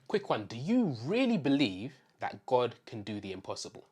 Quick one, do you really believe that God can do the impossible?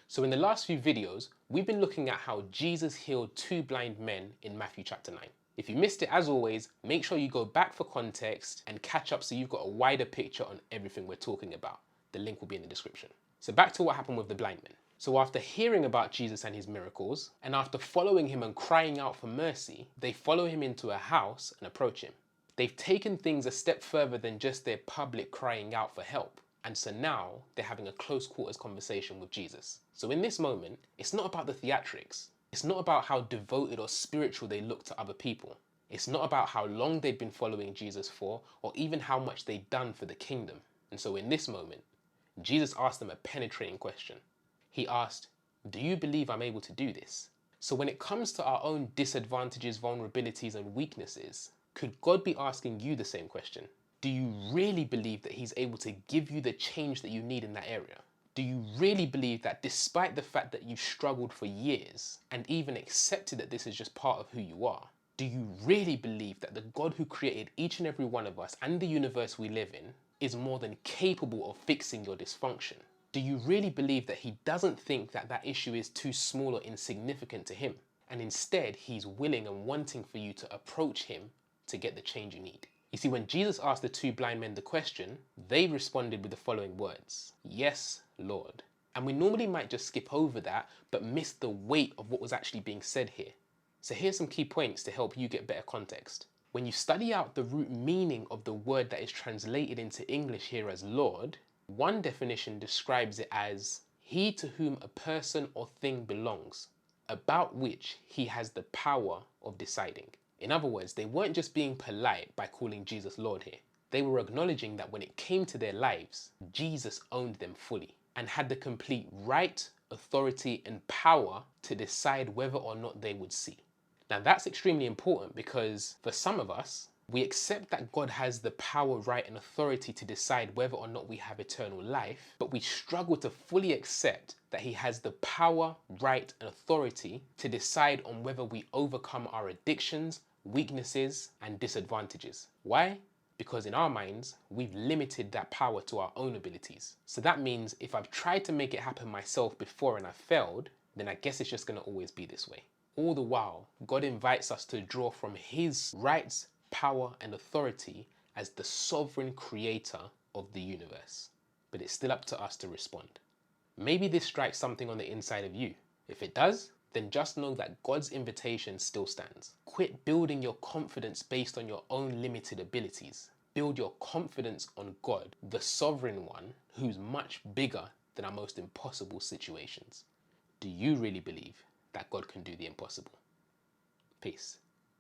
So in the last few videos, we've been looking at how Jesus healed two blind men in Matthew chapter 9. If you missed it, as always, make sure you go back for context and catch up so you've got a wider picture on everything we're talking about. The link will be in the description. So back to what happened with the blind men. So after hearing about Jesus and his miracles, and after following him and crying out for mercy, they follow him into a house and approach him. They've taken things a step further than just their public crying out for help. And so now they're having a close quarters conversation with Jesus. So in this moment, it's not about the theatrics. It's not about how devoted or spiritual they look to other people. It's not about how long they'd been following Jesus for, or even how much they'd done for the kingdom. And so in this moment, Jesus asked them a penetrating question. He asked, "Do you believe I'm able to do this?" So when it comes to our own disadvantages, vulnerabilities, and weaknesses, could God be asking you the same question? Do you really believe that he's able to give you the change that you need in that area? Do you really believe that despite the fact that you've struggled for years and even accepted that this is just part of who you are, do you really believe that the God who created each and every one of us and the universe we live in is more than capable of fixing your dysfunction? Do you really believe that he doesn't think that that issue is too small or insignificant to him? And instead, he's willing and wanting for you to approach him to get the change you need. You see, when Jesus asked the two blind men the question, they responded with the following words: "Yes, Lord." And we normally might just skip over that, but miss the weight of what was actually being said here. So here's some key points to help you get better context. When you study out the root meaning of the word that is translated into English here as Lord, one definition describes it as he to whom a person or thing belongs, about which he has the power of deciding. In other words, they weren't just being polite by calling Jesus Lord here. They were acknowledging that when it came to their lives, Jesus owned them fully and had the complete right, authority, and power to decide whether or not they would see. Now that's extremely important because for some of us, we accept that God has the power, right, and authority to decide whether or not we have eternal life, but we struggle to fully accept that he has the power, right, and authority to decide on whether we overcome our addictions, weaknesses, and disadvantages. Why? Because in our minds, we've limited that power to our own abilities. So that means if I've tried to make it happen myself before and I failed, then I guess it's just going to always be this way. All the while, God invites us to draw from his rights, power, and authority as the sovereign creator of the universe. But it's still up to us to respond. Maybe this strikes something on the inside of you. If it does, then just know that God's invitation still stands. Quit building your confidence based on your own limited abilities. Build your confidence on God, the sovereign one, who's much bigger than our most impossible situations. Do you really believe that God can do the impossible? Peace.